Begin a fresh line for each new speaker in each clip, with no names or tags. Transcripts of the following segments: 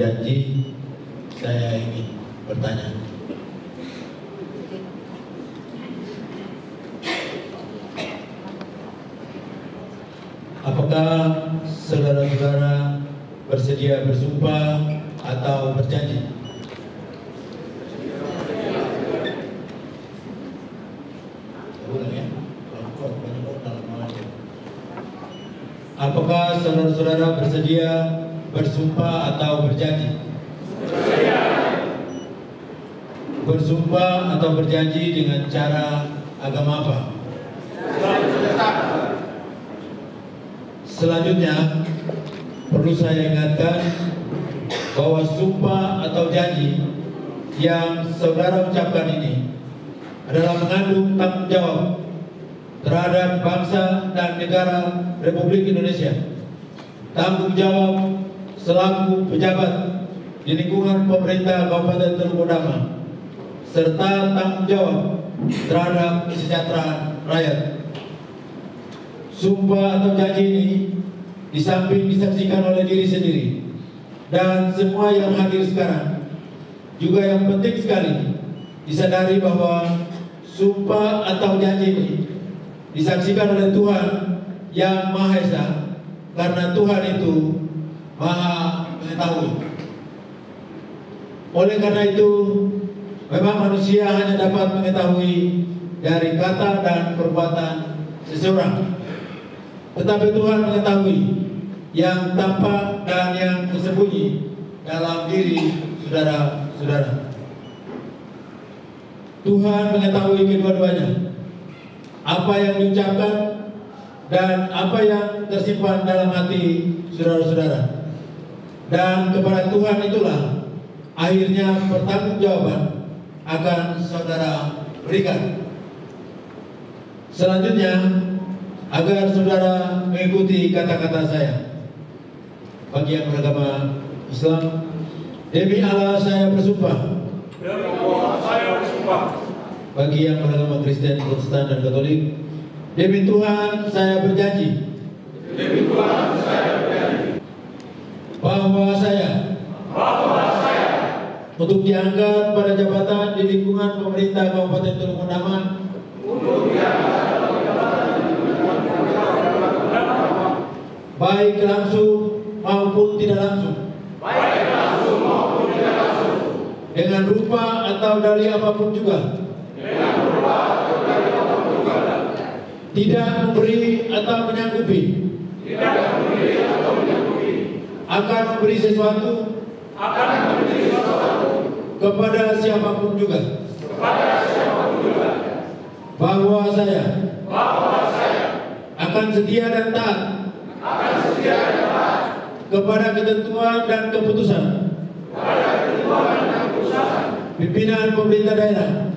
janji, saya ingin bertanya. Apakah saudara-saudara bersedia bersumpah atau berjanji? Apakah saudara-saudara bersedia bersumpah atau berjanji? Bersumpah atau berjanji dengan cara agama apa? Selanjutnya, perlu saya ingatkan bahwa sumpah atau janji yang saudara ucapkan ini adalah mengandung tanggung jawab terhadap bangsa dan negara Republik Indonesia. Tanggung jawab selaku pejabat di lingkungan pemerintah Kabupaten Teluk Udama, serta tanggung jawab terhadap kesejahteraan rakyat. Sumpah atau janji ini di samping disaksikan oleh diri sendiri dan semua yang hadir sekarang, juga yang penting sekali disadari bahwa sumpah atau janji ini disaksikan oleh Tuhan yang Maha Esa, karena Tuhan itu Maha Mengetahui. Oleh karena itu, memang manusia hanya dapat mengetahui dari kata dan perbuatan seseorang, tetapi Tuhan mengetahui yang tampak dan yang tersembunyi dalam diri saudara-saudara. Tuhan mengetahui kedua-duanya, apa yang diucapkan dan apa yang tersimpan dalam hati saudara-saudara. Dan kepada Tuhan itulah akhirnya pertanggungjawaban akan saudara berikan. Selanjutnya, agar saudara mengikuti kata-kata saya. Bagi yang beragama Islam, demi Allah saya bersumpah.
Demi Allah saya bersumpah.
Bagi yang beragama Kristen, Protestan, dan Katolik, demi Tuhan saya berjanji.
Demi Tuhan saya berjanji.
Bahwa saya untuk diangkat pada jabatan di lingkungan pemerintah Kabupaten Teluk Udama, baik langsung maupun tidak langsung, dengan rupa atau dalih apapun juga, tidak memberi atau menyanggupi, akan memberi sesuatu kepada siapapun juga, bahwa saya akan setia dan taat kepada ketentuan dan keputusan pimpinan pemerintah daerah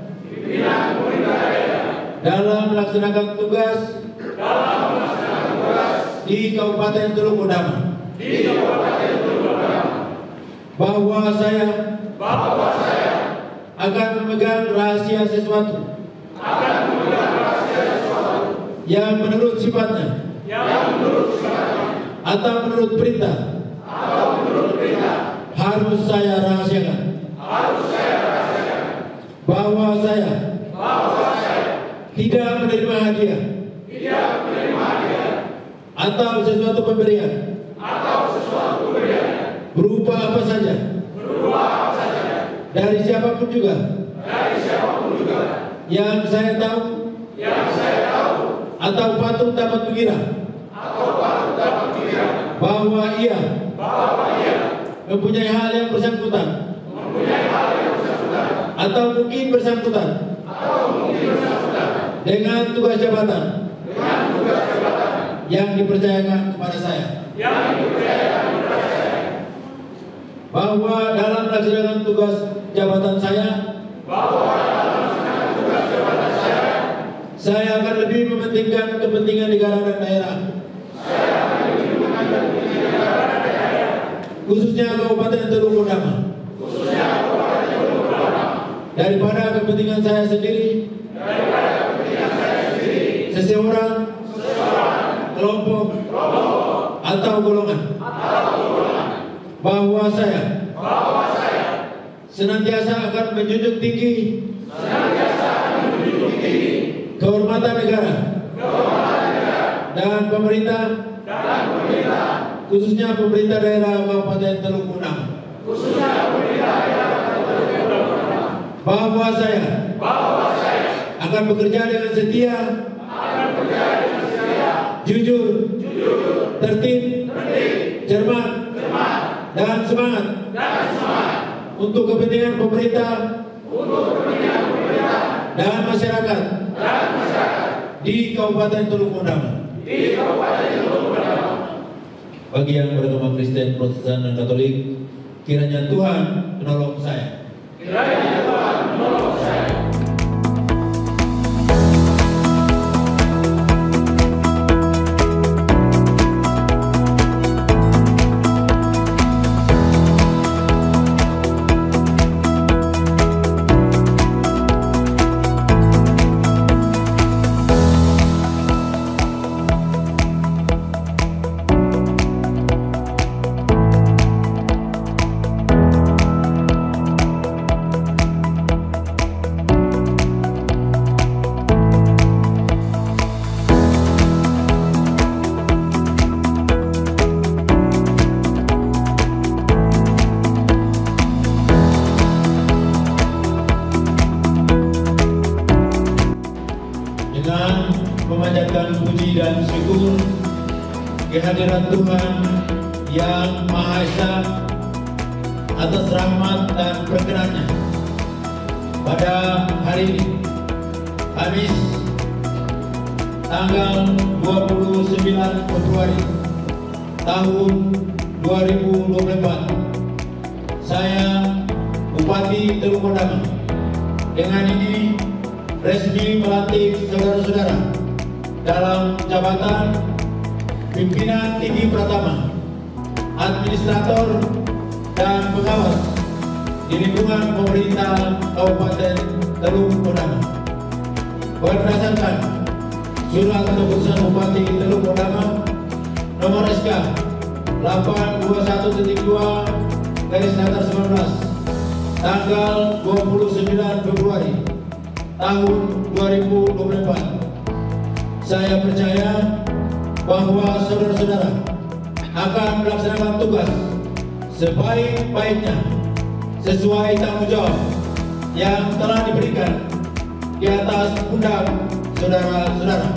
dalam melaksanakan tugas di Kabupaten Teluk Udama, bahwa saya akan memegang rahasia sesuatu yang menurut sifatnya atau menurut perintah harus saya rahasiakan, bahwa saya tidak menerima hadiah atau sesuatu pemberian berupa apa saja dari siapapun juga yang saya tahu atau patut dapat mengira bahwa ia mempunyai hal yang bersangkutan atau mungkin bersangkutan dengan tugas jabatan yang dipercayakan kepada saya, bahwa dalam melaksanakan tugas jabatan saya akan lebih mementingkan kepentingan negara dan daerah, khususnya Kabupaten Teluk Udama, daripada kepentingan saya sendiri, seseorang, kelompok, atau golongan. Bahwa saya senantiasa akan menjunjung tinggi kehormatan negara dan pemerintah, khususnya pemerintah daerah Kabupaten Teluk Benam. Bahwa saya akan bekerja dengan setia, jujur, tertib, cermat, dan semangat untuk kepentingan pemerintah dan masyarakat di Kabupaten Teluk Benam. Bagi yang beragama Kristen, Protestan, dan Katolik, kiranya Tuhan menolong saya. Dengan memanjatkan puji dan syukur kehadiran Tuhan yang Maha Esa atas rahmat dan perkenannya, pada hari ini, Kamis, tanggal 29 Februari tahun 2024, saya Bupati Teluk Benam dengan ini resmi melantik saudara-saudara dalam jabatan pimpinan tinggi pertama, administrator, dan pengawas di lingkungan pemerintah Kabupaten Teluk Benam. Berdasarkan surat keputusan Bupati Teluk Benam nomor SK 821.2/19 tanggal 29 Februari tahun 2024. Saya percaya bahwa saudara-saudara akan melaksanakan tugas sebaik-baiknya sesuai tanggung jawab yang telah diberikan di atas pundak saudara-saudara.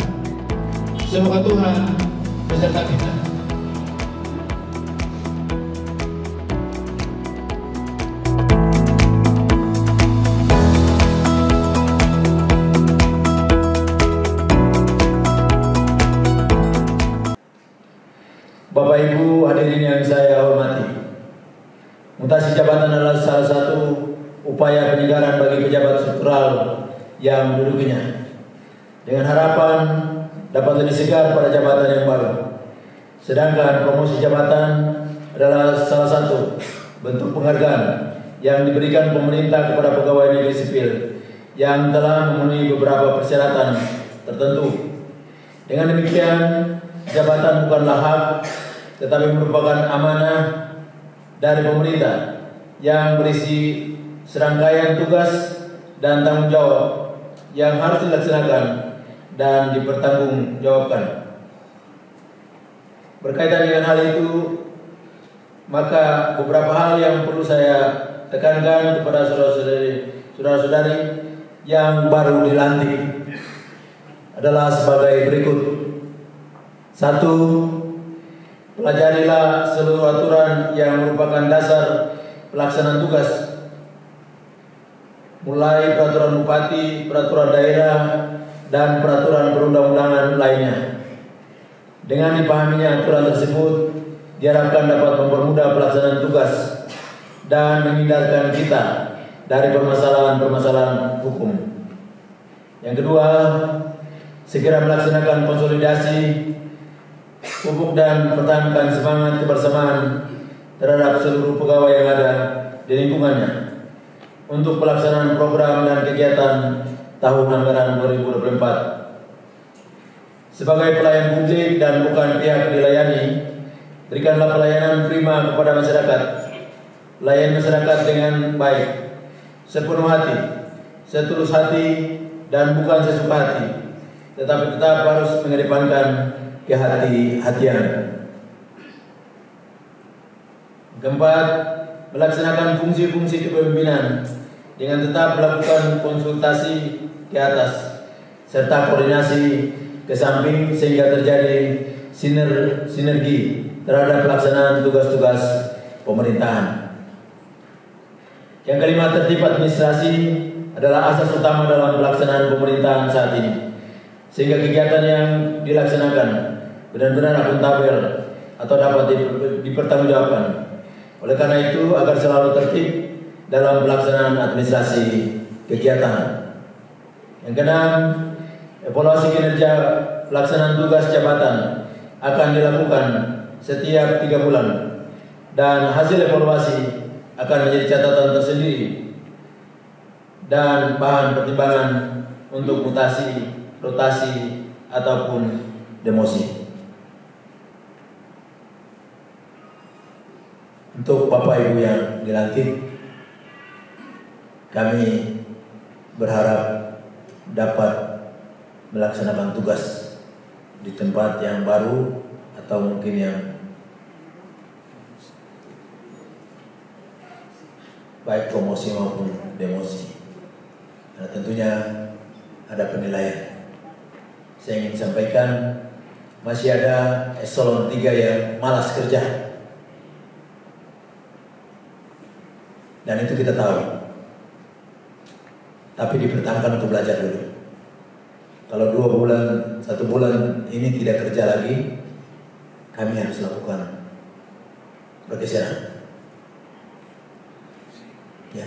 Semoga Tuhan beserta kita.
Bapak Ibu hadirin yang saya hormati, mutasi jabatan adalah salah satu upaya penyegaran bagi pejabat struktural yang mendudukinya, dengan harapan dapat lebih segar pada jabatan yang baru. Sedangkan promosi jabatan adalah salah satu bentuk penghargaan yang diberikan pemerintah kepada pegawai negeri sipil yang telah memenuhi beberapa persyaratan tertentu. Dengan demikian, jabatan bukanlah hak, tetapi merupakan amanah dari pemerintah yang berisi serangkaian tugas dan tanggung jawab yang harus dilaksanakan dan dipertanggungjawabkan. Berkaitan dengan hal itu, maka beberapa hal yang perlu saya tekankan kepada saudara-saudari yang baru dilantik adalah sebagai berikut. 1. Pelajarilah seluruh aturan yang merupakan dasar pelaksanaan tugas, mulai peraturan bupati, peraturan daerah, dan peraturan perundang-undangan lainnya. Dengan dipahaminya aturan tersebut, diharapkan dapat mempermudah pelaksanaan tugas dan menghindarkan kita dari permasalahan-permasalahan hukum. Yang kedua, segera melaksanakan konsolidasi, pupuk dan pertahankan semangat kebersamaan terhadap seluruh pegawai yang ada di lingkungannya untuk pelaksanaan program dan kegiatan tahun anggaran 2024. Sebagai pelayan publik dan bukan pihak dilayani, berikanlah pelayanan prima kepada masyarakat layan masyarakat dengan baik, sepenuh hati, setulus hati, dan bukan sesuka hati, tetapi tetap harus mengedepankan kehati-hatian. Keempat, melaksanakan fungsi-fungsi kepemimpinan dengan tetap melakukan konsultasi ke atas serta koordinasi ke samping sehingga terjadi sinergi terhadap pelaksanaan tugas-tugas pemerintahan. Yang kelima, tertib administrasi adalah asas utama dalam pelaksanaan pemerintahan saat ini, sehingga kegiatan yang dilaksanakan benar-benar akuntabel atau dapat dipertanggungjawabkan. Oleh karena itu, agar selalu tertib dalam pelaksanaan administrasi kegiatan. Yang keenam, evaluasi kinerja pelaksanaan tugas jabatan akan dilakukan setiap 3 bulan dan hasil evaluasi akan menjadi catatan tersendiri dan bahan pertimbangan untuk mutasi, rotasi, ataupun demosi. Untuk Bapak Ibu yang dilantik, kami berharap dapat melaksanakan tugas di tempat yang baru atau mungkin yang baik promosi maupun demosi. Nah, tentunya ada penilaian. Saya ingin sampaikan masih ada eselon 3 yang malas kerja. Dan itu kita tahu. Tapi dipertahankan untuk belajar dulu. Kalau 2 bulan, 1 bulan ini tidak kerja lagi, kami harus lakukan pergeseran. Ya,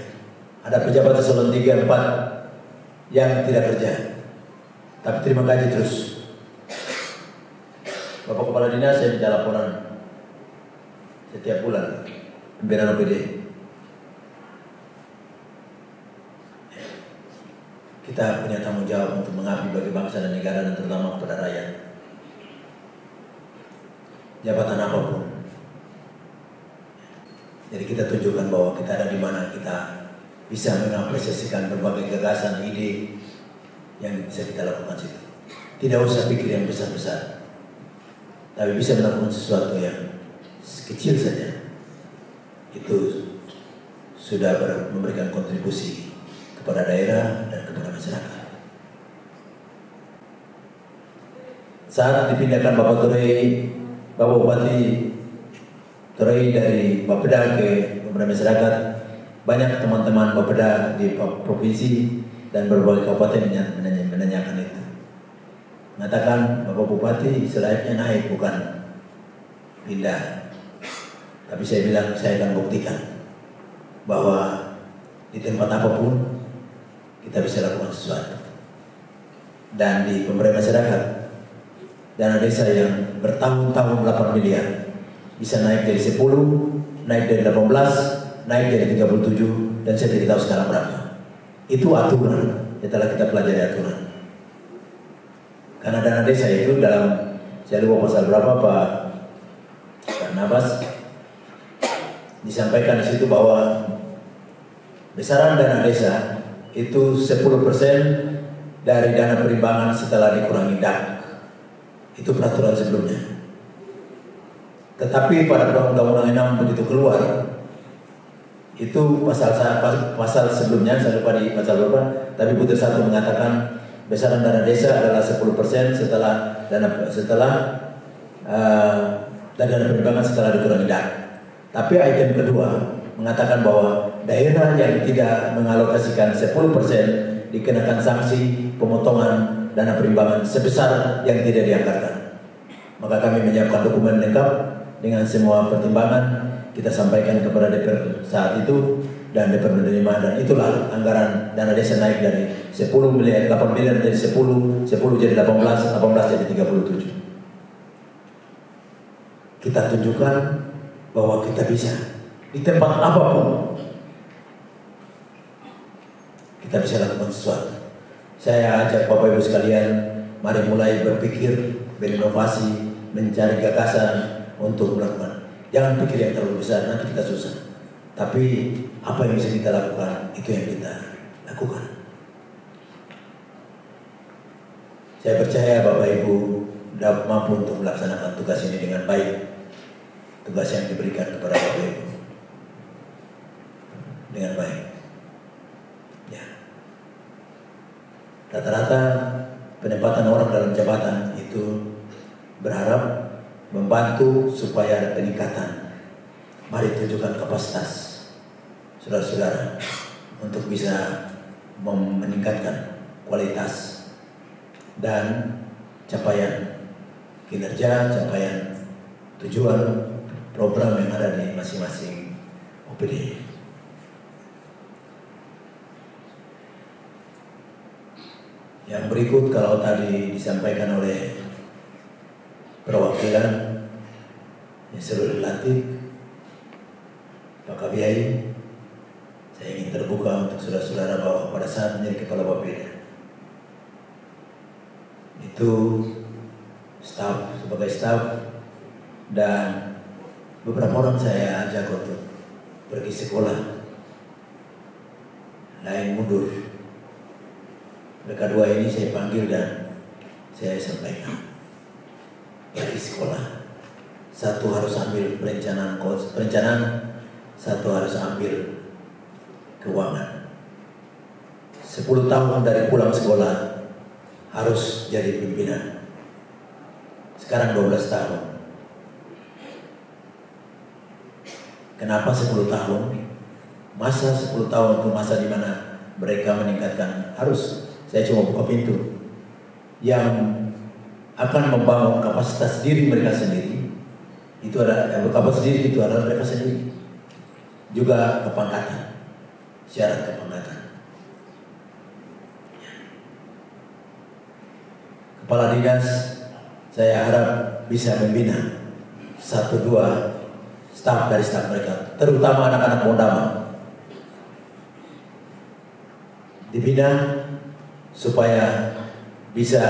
ada pejabat eselon 3, 4 yang tidak kerja, tapi terima gaji terus. Bapak Kepala Dinas, saya minta laporan setiap bulan pimpinan OPD. Kita punya tanggung jawab untuk mengabdi bagi bangsa dan negara dan terutama kepada rakyat. Jabatan apapun. Jadi kita tunjukkan bahwa kita ada di mana, kita bisa mengapresiasikan berbagai gagasan, ide yang bisa kita lakukan situ. Tidak usah pikir yang besar-besar, tapi bisa melakukan sesuatu yang kecil saja. Itu sudah memberikan kontribusi kepada daerah dan kepada masyarakat. Saat dipindahkan Bapak Bupati Torei dari Bapeda ke kepada masyarakat, banyak teman-teman Bapeda di provinsi dan berbagai kabupaten menanyakan itu. Mengatakan Bapak Bupati selayaknya naik, bukan pindah. Tapi saya bilang, saya akan buktikan bahwa di tempat apapun kita bisa lakukan sesuatu. Dan di pemberdayaan masyarakat, dana desa yang bertahun-tahun 8 miliar bisa naik dari 10, naik dari 18, naik dari 37, dan saya tidak tahu sekarang berapa. Itu aturan, setelah kita pelajari aturan. Karena dana desa itu dalam, saya lupa pasal berapa Pak Nabas, disampaikan di situ bahwa besaran dana desa itu 10% dari dana perimbangan setelah dikurangi DAK. Itu peraturan sebelumnya. Tetapi pada Undang-Undang 6 begitu keluar, itu pasal sebelumnya, saya lupa di pasal berapa, tapi butir 1 mengatakan besaran dana desa adalah 10% setelah dana perimbangan setelah dikurangi DAK. Tapi item kedua mengatakan bahwa daerah yang tidak mengalokasikan 10% dikenakan sanksi pemotongan dana perimbangan sebesar yang tidak dianggarkan. Maka kami menyiapkan dokumen lengkap dengan semua pertimbangan, kita sampaikan kepada DPR saat itu dan DPR menerima, dan itulah anggaran dana desa naik dari 10 miliar, 8 miliar jadi 10 jadi 18 jadi 37. Kita tunjukkan bahwa kita bisa di tempat apapun kita bisa lakukan sesuatu. Saya ajak Bapak Ibu sekalian, mari mulai berpikir, berinovasi, mencari gagasan untuk melakukan. Jangan pikir yang terlalu besar, nanti kita susah. Tapi apa yang bisa kita lakukan, itu yang kita lakukan. Saya percaya Bapak Ibu dapat mampu untuk melaksanakan tugas ini dengan baik. Tugas yang diberikan kepada Bapak Ibu dengan baik. Ya. Rata-rata penempatan orang dalam jabatan itu berharap membantu supaya ada peningkatan. Mari tunjukkan kapasitas saudara-saudara untuk bisa meningkatkan kualitas dan capaian kinerja, capaian tujuan program yang ada di masing-masing OPD. Yang berikut kalau tadi disampaikan oleh perwakilan yang sudah dilantik Pak Kabiai, saya ingin terbuka untuk saudara-saudara bahwa pada saat menjadi kepala Bapeda itu sebagai staf dan beberapa orang saya ajak untuk pergi sekolah, lain mundur. Mereka dua ini saya panggil dan saya sampaikan pergi sekolah. Satu harus ambil perencanaan, satu harus ambil keuangan. 10 tahun dari pulang sekolah harus jadi pimpinan. Sekarang 12 tahun. Kenapa 10 tahun? Masa 10 tahun itu masa di mana mereka meningkatkan. Harus saya cuma buka pintu yang akan membangun kapasitas diri mereka sendiri. Itu ada kapasitas diri itu adalah mereka sendiri. Juga kepangkatan, syarat kepangkatan. Kepala dinas saya harap bisa membina 1-2 staf dari staf mereka, terutama anak-anak Mondama, dibina supaya bisa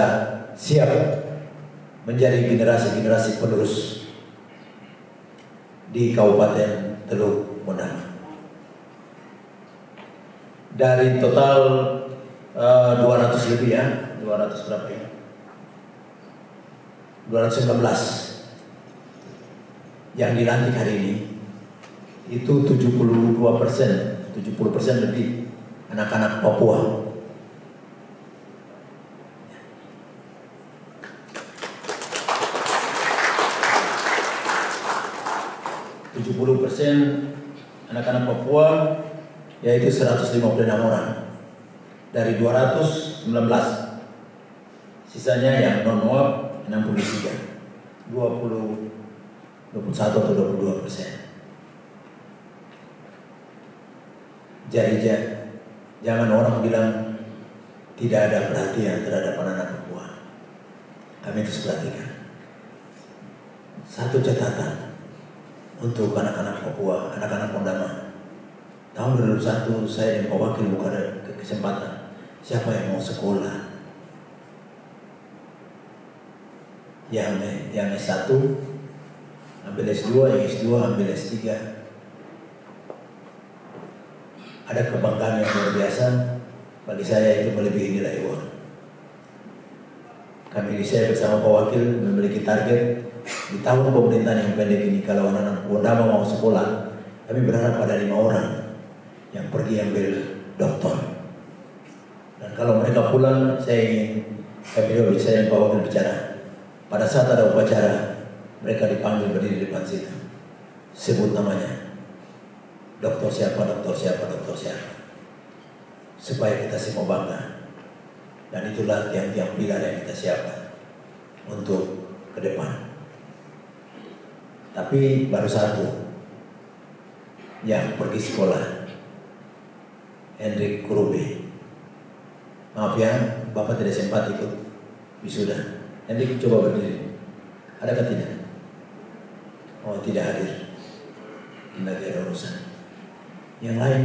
siap menjadi generasi-generasi penerus di Kabupaten Teluk Mondama. Dari total 200 lebih ya, 200 berapa ya? 219 yang dilantik hari ini itu 72%, 70% lebih anak-anak Papua. Anak-anak Papua, yaitu 156 orang dari 219. Sisanya yang non-Moab 63, 21 atau 22%. Jadi jangan orang bilang tidak ada perhatian terhadap anak-anak Papua. Kami terus perhatikan. Satu catatan untuk anak-anak Papua, anak-anak Mondama. Tahun 2001 saya dan Pak Wakil buka kesempatan. Siapa yang mau sekolah? Yang S1 ambil S2, yang S2 ambil S3. Ada kebanggaan yang luar biasa. Bagi saya itu melebihi nilai uang. Saya bersama Pak Wakil memiliki target di tahun pemerintahan yang pendek ini, kalau anak-anak Mondama mau sekolah, kami berharap ada 5 orang yang pergi ambil doktor. Dan kalau mereka pulang, saya dan Pak Wakil bicara. Pada saat ada upacara, mereka dipanggil berdiri di depan situ. Sebut namanya. Dokter siapa, dokter siapa, dokter siapa. Supaya kita semua bangga. Dan itulah tiang-tiang pilar yang kita siapkan untuk ke depan. Tapi baru satu yang pergi sekolah, Hendrik Kurube. Maaf ya, Bapak tidak sempat ikut wisuda. Hendrik coba berdiri. Adakah tidak? Oh, tidak hadir. Tidak ada urusan. Yang lain,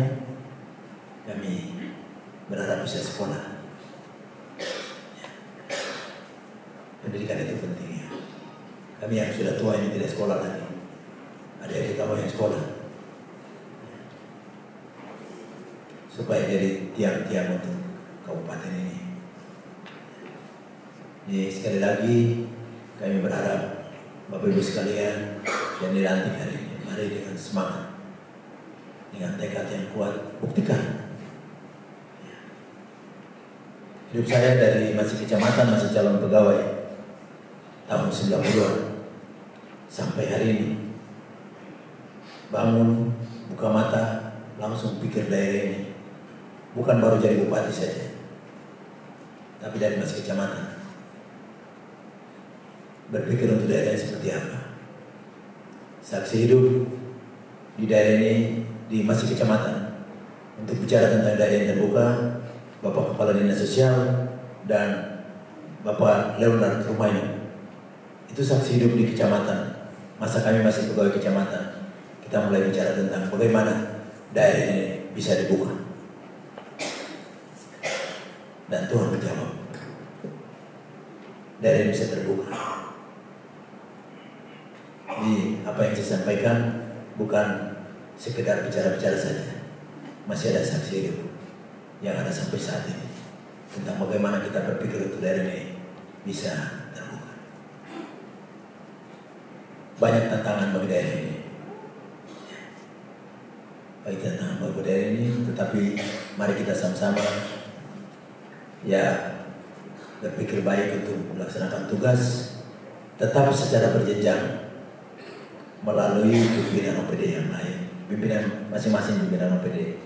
kami berharap bisa sekolah. Pendidikan itu penting ya. Kami yang sudah tua ini tidak sekolah lagi. Adik-adik kamu yang sekolah. supaya jadi tiang-tiang untuk kabupaten ini. Jadi sekali lagi kami berharap Bapak Ibu sekalian yang dilantik hari ini, mari dengan semangat, dengan tekad yang kuat, buktikan. Hidup saya dari masih kecamatan, masih calon pegawai tahun 90-an sampai hari ini, bangun, buka mata, langsung pikir daerah ini. Bukan baru jadi bupati saja, tapi dari masih kecamatan. Berpikir untuk daerah seperti apa. Saksi hidup di daerah ini, di masih kecamatan, untuk bicara tentang daerah yang terbuka, Bapak Kepala Dinas Sosial dan Bapak Leonard Rumaini. Itu saksi hidup di kecamatan. Masa kami masih pegawai kecamatan, kita mulai bicara tentang bagaimana daerah ini bisa dibuka. Dan Tuhan menjawab, daerah ini bisa terbuka. Jadi apa yang saya sampaikan bukan sekedar bicara-bicara saja. Masih ada saksi hidup yang ada sampai saat ini tentang bagaimana kita berpikir untuk daerah ini bisa terbuka. Banyak tantangan bagi daerah ini. Banyak tantangan bagi daerah ini, tetapi mari kita sama-sama berpikir baik untuk melaksanakan tugas, tetap secara berjenjang melalui pimpinan OPD yang lain, pimpinan masing-masing pimpinan OPD.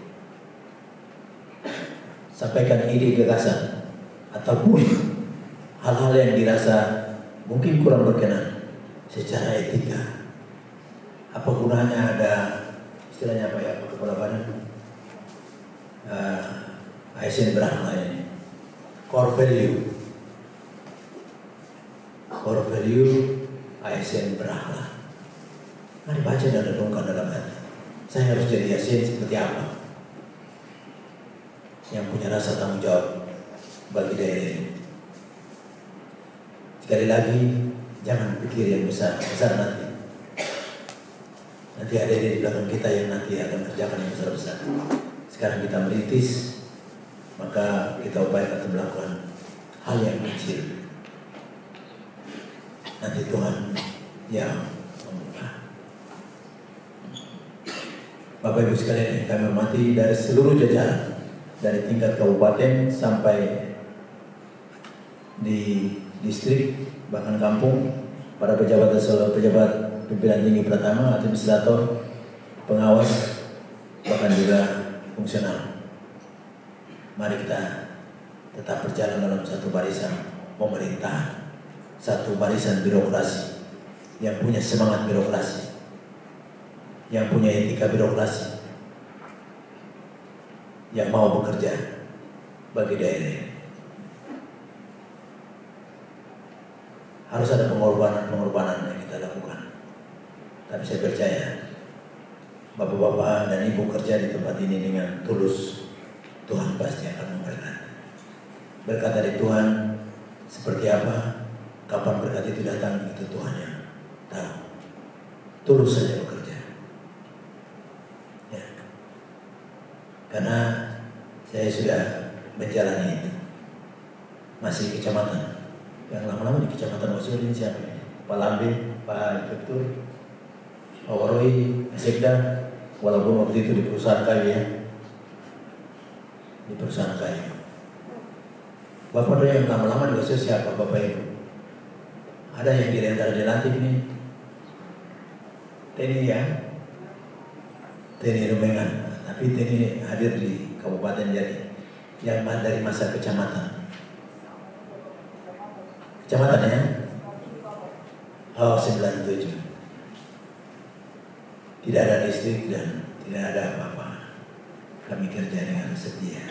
Sampaikan ide gagasan ataupun hal-hal yang dirasa mungkin kurang berkenan secara etika. Apa gunanya ada istilahnya apa ya, kepala badan ASN berapa ini, core value ASN berakhlak. Mari baca dan renungkan dalam hati. Saya harus jadi ASN seperti apa? Yang punya rasa tanggung jawab bagi daerah ini. Sekali lagi, jangan pikir yang besar nanti. Nanti ada di belakang kita yang nanti akan kerjakan yang besar-besar. Sekarang kita merintis, maka kita upayakan untuk melakukan hal yang kecil. Nanti Tuhan yang membuka. Bapak Ibu sekalian yang kami hormati, dari seluruh jajaran, dari tingkat kabupaten sampai di distrik, bahkan kampung, para pejabat pimpinan tinggi pertama, administrator, pengawas, bahkan juga fungsional. Mari kita tetap berjalan dalam satu barisan pemerintahan, satu barisan birokrasi yang punya semangat birokrasi, yang punya etika birokrasi, yang mau bekerja bagi daerah. Harus ada pengorbanan yang kita lakukan. Tapi saya percaya Bapak-bapak dan Ibu kerja di tempat ini dengan tulus, Tuhan pasti akan memberkati. Berkat dari Tuhan seperti apa, kapan berkat itu datang, itu Tuhan yang tahu. Tulus saja bekerja. Ya. Karena saya sudah menjalani itu. Masih kecamatan. Yang lama-lama di kecamatan Wasul ini siapa? Pak Lambe, Pak Inspektur, Pak Waroi, Sekda, walaupun waktu itu di perusahaan kayu ya. Di perusahaan kayu. Bapak yang lama-lama di Wasul siapa Bapak Ibu? Ada yang di antara dilantik ini? TNI ya? TNI Rumengan. Tapi TNI hadir di Kabupaten Jari. Yang dari masa kecamatan. Kecamatan ya? Oh 97. Tidak ada distrik dan tidak ada apa-apa. Kami kerja dengan setia.